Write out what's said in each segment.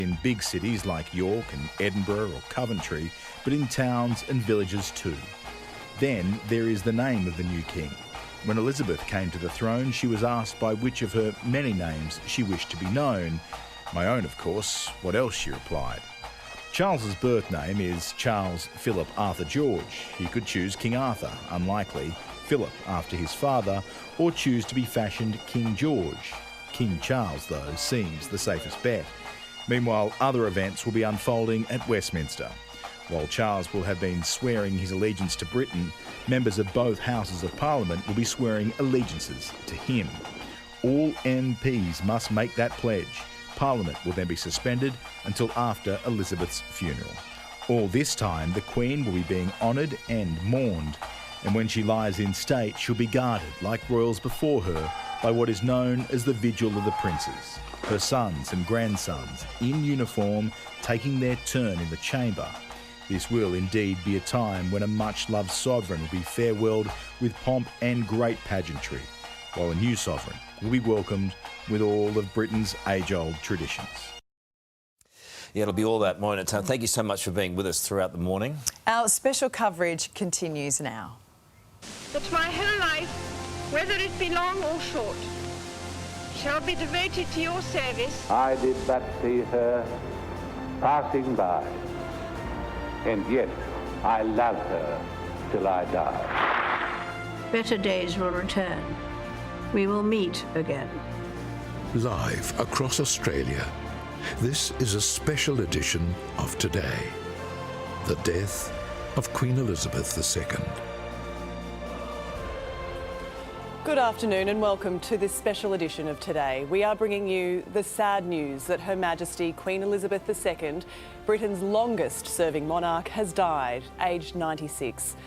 in big cities like York and Edinburgh or Coventry, but in towns and villages too. Then there is the name of the new king. When Elizabeth came to the throne, she was asked by which of her many names she wished to be known. My own, of course. What else, she replied. Charles's birth name is Charles Philip Arthur George. He could choose King Arthur, unlikely, Philip after his father, or choose to be fashioned King George. King Charles, though, seems the safest bet. Meanwhile, other events will be unfolding at Westminster. While Charles will have been swearing his allegiance to Britain, members of both Houses of Parliament will be swearing allegiances to him. All MPs must make that pledge. Parliament will then be suspended until after Elizabeth's funeral. All this time, the Queen will be being honoured and mourned, and when she lies in state, she'll be guarded, like royals before her, by what is known as the Vigil of the Princes. Her sons and grandsons, in uniform, taking their turn in the chamber. This will indeed be a time when a much-loved sovereign will be farewelled with pomp and great pageantry, while a new sovereign will be welcomed with all of Britain's age-old traditions. Yeah, it'll be all that morning. Thank you so much for being with us throughout the morning. Our special coverage continues now. That my whole life, whether it be long or short, shall be devoted to your service. I did but see her passing by, and yet I love her till I die. Better days will return. We will meet again. Live across Australia, this is a special edition of Today, the death of Queen Elizabeth II. Good afternoon and welcome to this special edition of Today. We are bringing you the sad news that Her Majesty Queen Elizabeth II, Britain's longest-serving monarch, has died, aged 96.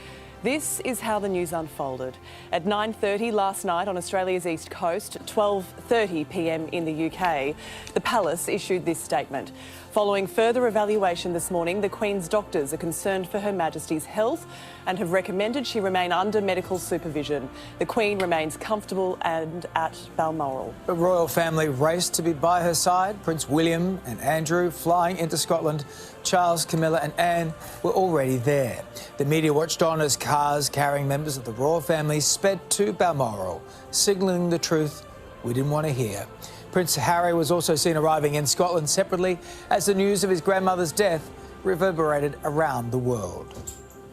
This is how the news unfolded. At 9:30 last night on Australia's east coast, 12:30 p.m. in the UK, the palace issued this statement. Following further evaluation this morning, the Queen's doctors are concerned for Her Majesty's health and have recommended she remain under medical supervision. The Queen remains comfortable and at Balmoral. The royal family raced to be by her side. Prince William and Andrew flying into Scotland. Charles, Camilla and Anne were already there. The media watched on as cars carrying members of the royal family sped to Balmoral, signalling the truth we didn't want to hear. Prince Harry was also seen arriving in Scotland separately as the news of his grandmother's death reverberated around the world.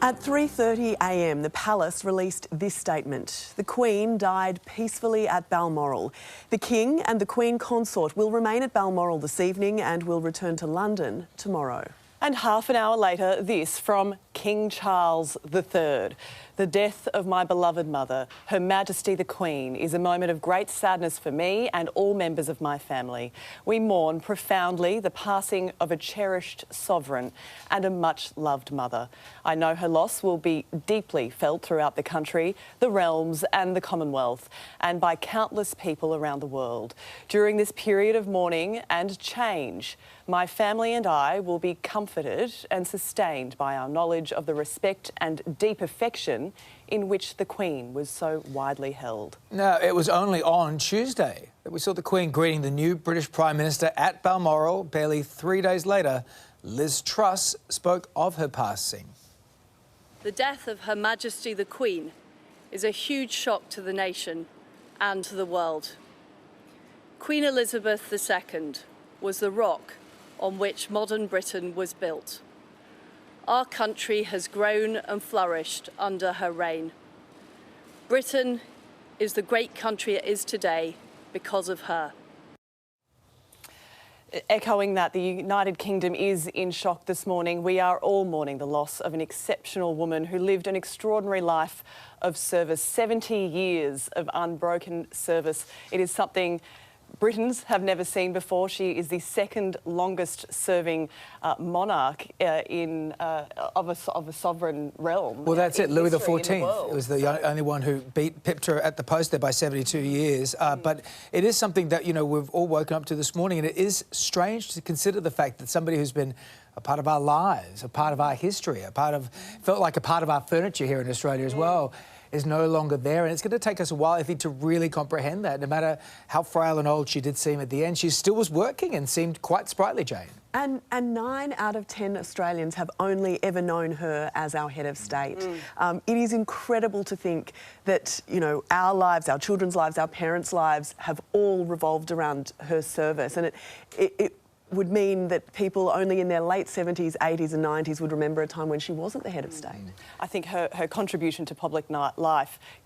At 3:30 a.m, the palace released this statement. The Queen died peacefully at Balmoral. The King and the Queen Consort will remain at Balmoral this evening and will return to London tomorrow. And half an hour later, this from King Charles III. The death of my beloved mother, Her Majesty the Queen, is a moment of great sadness for me and all members of my family. We mourn profoundly the passing of a cherished sovereign and a much-loved mother. I know her loss will be deeply felt throughout the country, the realms and the Commonwealth, and by countless people around the world. During this period of mourning and change, my family and I will be comforted and sustained by our knowledge of the respect and deep affection in which the Queen was so widely held. Now, it was only on Tuesday that we saw the Queen greeting the new British Prime Minister at Balmoral. Barely 3 days later, Liz Truss spoke of her passing. The death of Her Majesty the Queen is a huge shock to the nation and to the world. Queen Elizabeth II was the rock on which modern Britain was built. Our country has grown and flourished under her reign. Britain is the great country it is today because of her. Echoing that, the United Kingdom is in shock this morning. We are all mourning the loss of an exceptional woman who lived an extraordinary life of service, 70 years of unbroken service. It is something Britons have never seen before. She is the second longest serving monarch of a sovereign realm. Well, that's it. Louis XIV was the only one who pipped her at the post there by 72 years. But it is something that, you know, we've all woken up to this morning, and it is strange to consider the fact that somebody who's been a part of our lives, a part of our history, felt like a part of our furniture here in Australia as well, is no longer there. And it's going to take us a while, I think, to really comprehend that. No matter how frail and old she did seem at the end, she still was working and seemed quite sprightly, Jane. And 9 out of 10 Australians have only ever known her as our head of state. It is incredible to think that, you know, our lives, our children's lives, our parents' lives have all revolved around her service. And it would mean that people only in their late 70s, 80s and 90s would remember a time when she wasn't the head of state. I think her contribution to public life